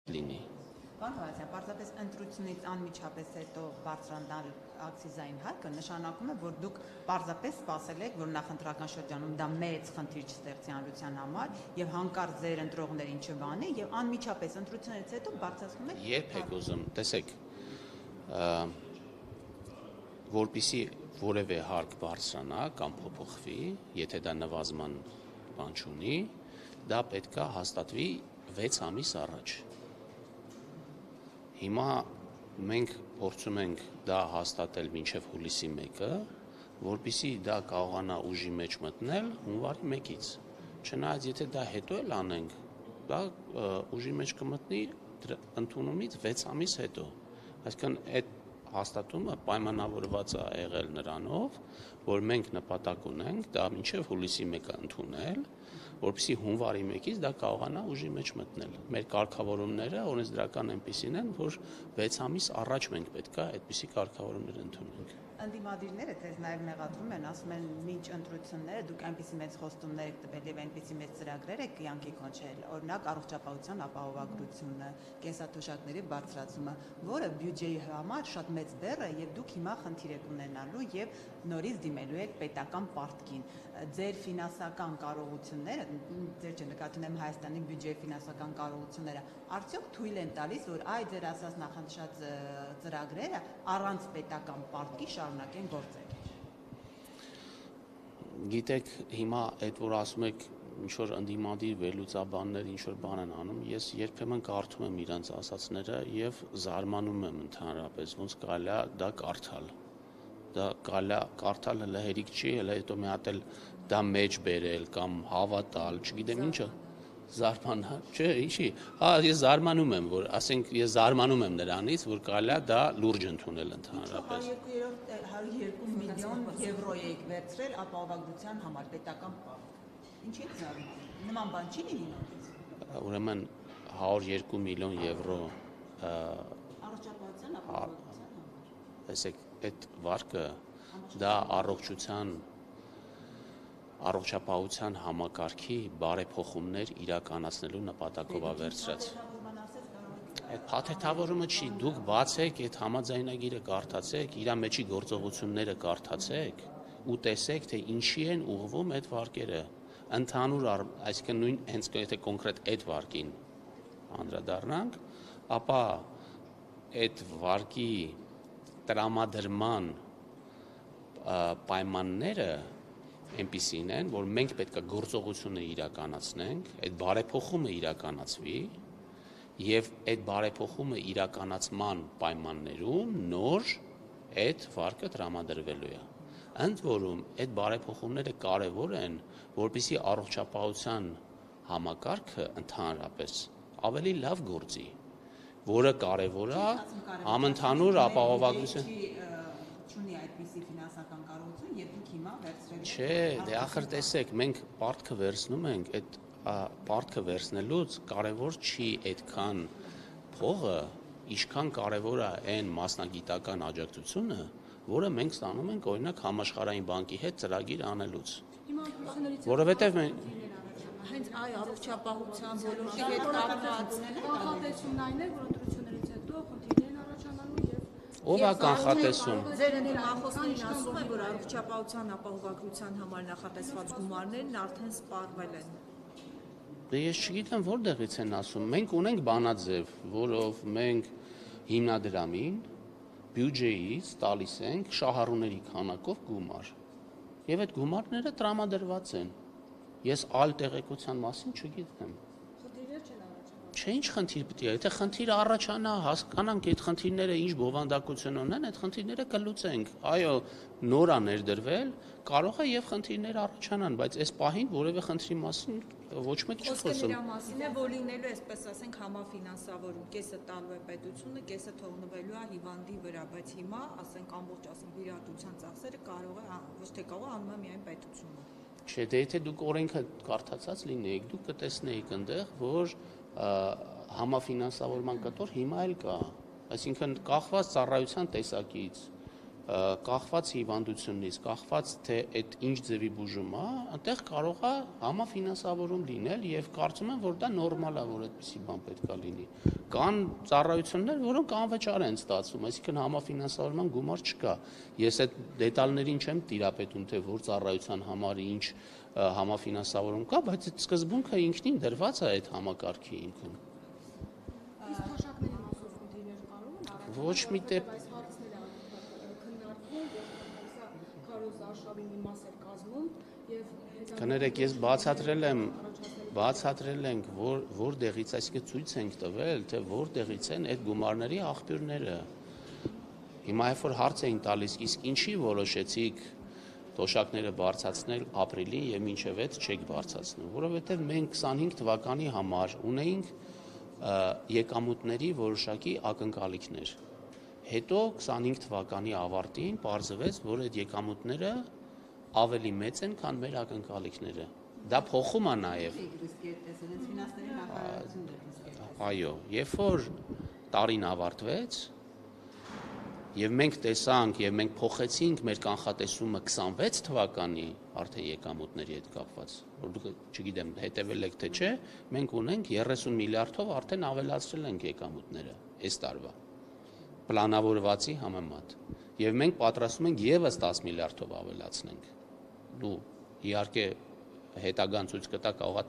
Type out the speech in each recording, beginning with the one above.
լինի։ Պարոն Ղարասյան, պարզապես ընտրությունից անմիջապես հետո բարձրանալ ակցիզային հարկը նշանակում է, որ դուք պարզապես սպասել եք, որ նախընտրական շրջանում դա մեծ խնդիր չստեղծի հանրության համար եւ հանկարծ ձեր ընտրողներին չբանի եւ անմիջապես ընտրությունից հետո բարձրացնում եք։ Երբ եք ուզում, տեսեք, որպեսզի որևէ հարկ բարձրանա կամ փոփոխվի, եթե դա նվազման բան չունի, դա պետք է հաստատվի 6 ամիս առաջ։ Հիմա մենք փորձում ենք դա հաստատել մինչև հուլիսի 1-ը, որպեսզի դա կարողանա ուժի մեջ մտնել հունվարի 1-ից։ Չնայած եթե դա հետո էլ անենք, դա ուժի մեջ կմտնի ընդունումից 6 ամիս հետո։ Այսինքն այդ հաստատումը պայմանավորված է եղել նրանով, որ մենք նպատակ ունենք դա մինչև հուլիսի 1-ը ընդունել, որպեսզի հունվարի 1-ից դա կարողանա ուժի մեջ մտնել։ Մեր կարգավորումները օրենսդրական այնպիսին են, որ 6 ամիս առաջ մենք պետք է այդպիսի կարգավորումներ ընդունենք։ Ընդդիմադիրները ձեզ նաև մեղադրում են, ասում են մինչ ընտրությունները դուք այնպիսի մեծ խոստումներ եք տվել եւ այնպիսի մեծ ծրագրեր եք կյանքի կոչել, օրինակ առողջապահության ապահովագրությունը, կենսաթոշակների բարձրացումը, որը բյուջեի համար շատ մեծ բեռ է եւ դուք հիմա խնդիր եք ունենալու եւ նորից դիմելու եք պետական պարտքին։ Ձեր ֆինանսական կարողությունները, ձեր չնկատի ունեմ Հայաստանի բյուջեի ֆինանսական կարողությունները, արդյոք թույլ են տալիս, որ այ ձեր ասած նախընտրած ծրագրերը առանց պետական պարտքի շարունակեն գործել։ Գիտեք, հիմա այդ որ ասում եք ինչ-որ ընդդիմադիր վերլուծաբաններ ինչ-որ բան են անում, ես երբեմն կարդում եմ իրանց ասածները եւ զարմանում եմ ընդհանրապես, ոնց կարելի է դա կարդալ։ Դա կարելի է կարդալ հələ հերիք չի, հələ հետո մի հատ էլ դա մեջ բերել կամ հավատալ, չգիտեմ ինչը, զարմանալ, չէ, ինչի։ Ես զարմանում եմ, որ ասենք ես զարմանում եմ նրանից, որ կարելի է դա լուրջ ընդունել ընդհանրապես։ 102 միլիոն եվրո եք վերցրել ապահովագրության համար պետական պարտք։ Ինչի՞ եք զարմանում։ Նման բան չի լինի նորից։ Ուրեմն 102 միլիոն եվրո առողջապահության ապահովագրության համար։ Տեսեք, այդ վարկը դա առողջապահության համակարգի բարեփոխումներ իրականացնելու նպատակով է վերցրած։ Այդ փաթեթավորումը չի, դուք բացեք այդ համաձայնագիրը կարդացեք, իր մեջի գործողությունները կարդացեք ու տեսեք, թե ինչի են ուղղվում այդ վարկերը։ Ընդհանուր, այսինքն նույն հենց եթե կոնկրետ այդ վարկին անդրադառնանք, ապա այդ վարկի տրամադրման պայմանները այնպիսին են, որ մենք պետք է գործողությունը իրականացնենք, այդ բարեփոխումը իրականացվի եւ այդ բարեփոխումը իրականացման պայմաններում նոր այդ վարկը տրամադրվելու է։ Ընդ որում այդ բարեփոխումները կարևոր են, որպեսզի առողջապահության համակարգը ընդհանրապես ավելի լավ գործի, որը կարևոր է համընդհանուր ապահովագրություն։ Չունի այդպիսի ֆինանսական կարողություն եւ դուք հիմա վերցրել եք։ Չէ, դե ախր տեսեք, մենք պարտքը վերցնում ենք, այդ պարտքը վերցնելուց կարևոր չի այդքան փողը, ինչքան կարևոր է այն մասնագիտական աջակցությունը, որը մենք ստանում ենք օրինակ համաշխարհային բանկի հետ ծրագիր անելուց։ Որովհետև հենց այ առողջապահության ոլորտի հետ կապված կանխատեսումն այն է, որ ընտրություններից հետո խնդիրներ են առաջանալու եւ ով է կանխատեսում։ Ձեր ընդհանրախոսներին ասում են, որ առողջապահության ապահովագրության համար նախատեսված գումարներն արդեն սպառվել են։ Դե ես չգիտեմ որտեղից են ասում։ Մենք ունենք բանաձև, որով մենք հիմնադրամին բյուջեից տալիս ենք շահառուների քանակով գումար։ Եվ այդ գումարները տրամադրված են։ Ես այլ տեղեկության մասին չգիտեմ։ Խնդիրներ չեն առաջանում։ Չէ, ինչ խնդիր պետք է։ Եթե խնդիր առաջանա, հասկանանք այդ խնդիրները ինչ բովանդակություն ունեն, այդ խնդիրները կլուծենք։ Այո, նոր է ներդրվել, կարող է եւ խնդիրներ առաջանան, բայց այս պահին որևէ խնդրի մասին ոչ մեկ չի խոսում։ Խոսքը նրա մասին է, որ լինելու է, այսպես ասենք, համաֆինանսավորում, կեսը տալու է պետությունը, կեսը թողնվելու է հիվանդի վրա, բայց հիմա, ասենք, ամբողջ ասենք վիրահատության ծախսերը կարող է ոչ թե կարող է անում է միայն պետությունը։ Չէ, դե եթե դուք օրենքը կարդացած լինեիք, դուք կտեսնեիք այնտեղ, որ համաֆինանսավորման կտոր հիմա էլ կա, այսինքն կախված ծառայության տեսակից, կախված հիվանդությունից, կախված թե այդ ինչ ձևի բուժում է, այնտեղ կարող է համաֆինանսավորում լինել եւ կարծում եմ, որ դա նորմալ է, որ այդպիսի բան պետք է լինի։ Կան ծառայություններ, որոնք անվճար են ստացվում, այսինքն համաֆինանսավորման գումար չկա։ Ես այդ դետալներին չեմ տիրապետում, թե որ ծառայության համար ինչ համաֆինանսավորում կա, բայց այդ սկզբունքը ինքնին դրված է այդ համակարգի ինքում։ Ոչ մի դեպ Կներեք, ես բացատրել ենք, որտեղից, այսինքն ցույց ենք տվել, թե որտեղից են այդ գումարների աղբյուրները։ Հիմա երբ որ հարց էին տալիս, իսկ ինչի որոշեցիք թոշակները բարձրացնել ապրիլին եւ մինչեւ այդ չեք բարձրացնում, որովհետեւ մենք 25 թվականի համար ունեինք եկամուտների որոշակի ակնկալիքներ։ Հետո 25 թվականի ավարտին պարզվեց, որ այդ եկամուտները ավելի մեծ են, քան մեր ակնկալիքները։ Դա փոխում է նաև։ Այո, երբ որ տարին ավարտվեց, եւ մենք տեսանք եւ մենք փոխեցինք մեր կանխատեսումը 26 թվականի արդեն եկամուտների հետ կապված, որ դուք չգիտեմ հետևել եք թե չէ, մենք ունենք 30 միլիարդով արդեն ավելացրել ենք եկամուտները այս տարվա պլանավորվածի համեմատ եւ մենք պատրաստում ենք եւս 10 միլիարդով ավելացնենք։ Դու իհարկե հետագան ցույց կտա կարող է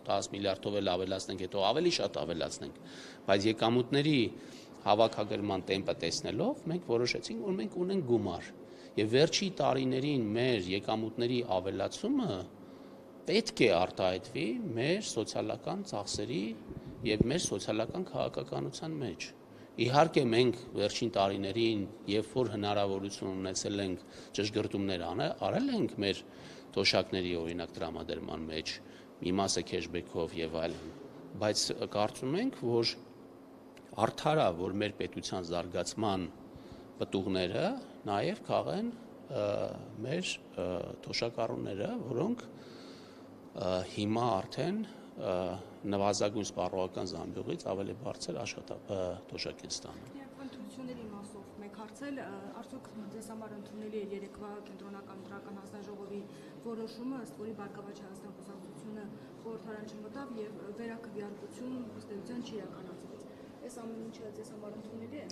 10 միլիարդով էլ ավելացնենք, հետո ավելի շատ ավելացնենք, բայց եկամուտների հավաքագրման տեմպը տեսնելով մենք որոշեցինք, որ մենք ունենք գումար եւ վերջի տարիներին մեր եկամուտների ավելացումը պետք է արտահայտվի մեր սոցիալական ծախսերի եւ մեր սոցիալական քաղաքականության մեջ։ Իհարկե մենք վերջին տարիներին, երբ որ հնարավորություն ունեցել ենք ճշգրտումներ արել ենք մեր թոշակների օրինակ տրամադրման մեջ, մի մասը քեշբեքով եւ այլն, բայց կարծում ենք, որ արդար է, որ մեր պետության զարգացման պտուղները նաեւ քաղեն մեր թոշակառուները, որոնք հիմա արդեն նվազագույն սպառողական զամբյուղից ավելի բարձր թոշակ են ստանում։ Ընտրությունների մասով մեկ հարցել, արդյոք ձեզ համար ընդունելի է երեկվա կենտրոնական ընտրական հանձնաժողովի որոշումը, ըստ որի Բարգավաճ Հայաստան կուսակցությունը խորհրդարան չմտավ եւ վերաքվեարկություն ըստ էության չիրականացվեց։ Այս ամեն ինչը ձեզ համար ընդունելի է։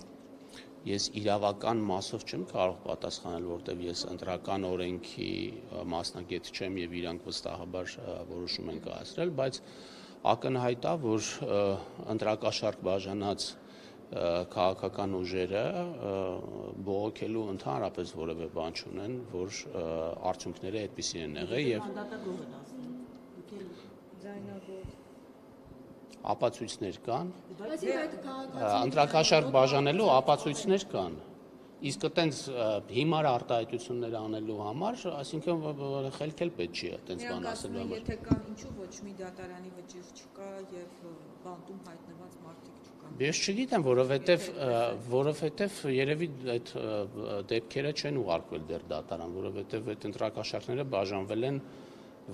Ես իրավական մասով չեմ կարող պատասխանել, որտեղ ես ընտրական օրենքի մասնագետ չեմ եւ իրանք վստահաբար որոշում են կայացրել, բայց ակնհայտ է, որ ընտրակաշարք բաժանած քաղաքական ուժերը բողոքելու ընդհանրապես որևէ բան չունեն, որ արդյունքները այդպեսին են եղել եւ ապացույցներ կան, ընտրակաշարք բաժանելու ապացույցներ կան, իսկ այտենց հիմար արտահայտություններ անելու համար, այսինքն խելքել պետք չի այտենց բան ասելու համար։ Եթե կան, ինչու ոչ մի դատարանի վճիռ չկա եւ բանտում հայտնված մարդիկ չկան։ Ես չգիտեմ, որովհետեւ երևի այդ դեպքերը չեն ուղարկվել դեռ դատարան, որովհետեւ այդ ընտրակաշարքները բաժանվել են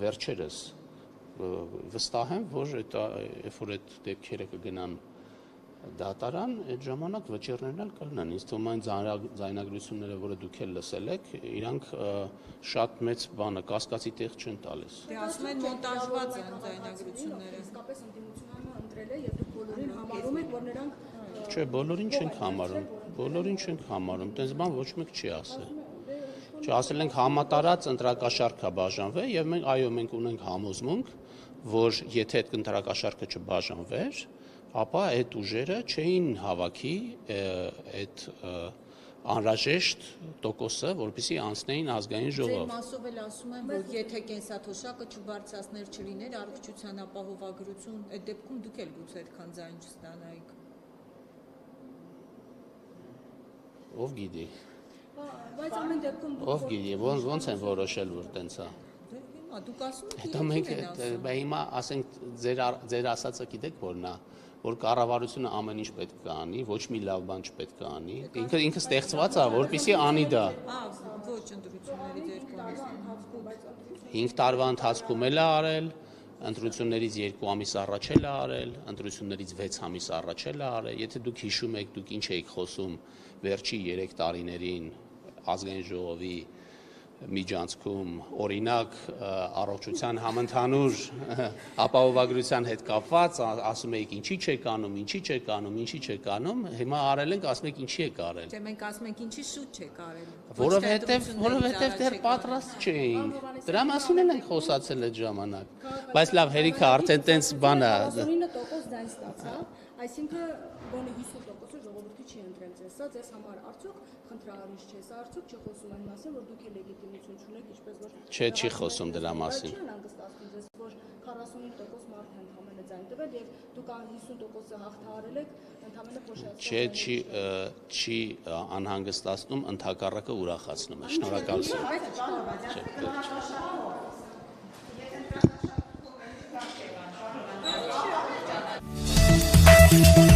վերջերս։ Վստահ եմ, որ երբ որ այդ դեպքերը կգնան դատարան, այդ ժամանակ վճիռներն էլ կլինեն։ Ինձ թվում է այն ձայնագրությունները, որը դուք էլ լսել եք, իրանք շատ մեծ բանը կասկածի տեղ չեն տալիս։ Դե ասում են մոնտաժված են ձայնագրությունները։ Իսկապես ընդդիմությունը ընտրել է եւ դուք բոլորին համարում եք, որ նրանք Չէ, բոլորին չենք համարում, այդպես բան ոչ մեկ չի ասել։ Ասել ենք համատարած ընտրակաշարք է բաժանվել եւ մենք ունենք համոզմունք, որ եթե այդ ընտրակաշարքը չբաժանվեր, ապա այդ ուժերը չէին հավաքի այդ անհրաժեշտ տոկոսը, որպեսզի անցնեին ազգային ժողով։ Ձեր մասով էլ ասում են, որ եթե կենսաթոշակը չբարձրացներ չլիներ առողջության ապահովագրություն, այդ դեպքում դուք էլ գուցե այդքան ձայն չստանայիք։ Ով գիտի։ Բայց ամեն դեպքում Ով գիտի, ոնց են որոշել, որ տենց է։ Հիմա դուք ասում եք, Հետո մենք հիմա ասենք ձեր ասածը գիտեք որն է, որ կառավարությունը ամեն ինչ պետք է անի, ոչ մի լավ բան չպետք է անի։ Ինքը ստեղծված է, որպեսզի անի դա։ Ոչ ընտրությունների ձեր կողմից։ 5 տարվա ընթացքում էլ է արել, ընտրություններից 2 ամիս առաջ էլ է արել, ընտրություններից 6 ամիս առաջ էլ է արել։ Եթե դուք հիշում եք, դուք ինչ էիք խոսում վերջի 3 տարիներին ազգային ժողովի միջանցքում օրինակ առողջության համընդհանուր ապահովագրության հետ կապված ասում եք ինչի չեք անում, հիմա արել ենք, ասում եք ինչի եք արել։ Դե մենք ասում ենք ինչի շուտ չեք արել։ Որովհետև դեռ պատրաստ չէինք։ Դրա մասին էլ ենք խոսացել այդ ժամանակ։ Բայց լավ, հերիքը արդեն տենց բան է։ 99% ձայն ստացա, այսինքն գոնե 50%-ը ժողովրդի չի ընտրել ձեզ, սա ձեզ համար արդյոք խնդրահարույց չէ, սա արդյոք չի խոսում այն մասին, որ դուք էլ լեգիտիմություն չունեք, ինչպես որ Չէ, չի խոսում դրա մասին։ Չի հանգստացնում ձեզ, որ 45% մարդ ընդհանրապես ձայն տվել եւ դուք 50%-ը հաղթահարել եք, ընդհանրապես փոշիացել։ Չէ, չի անհանգստացնում, ընդհակառակը ուրախացնում է։ Շնորհակալություն։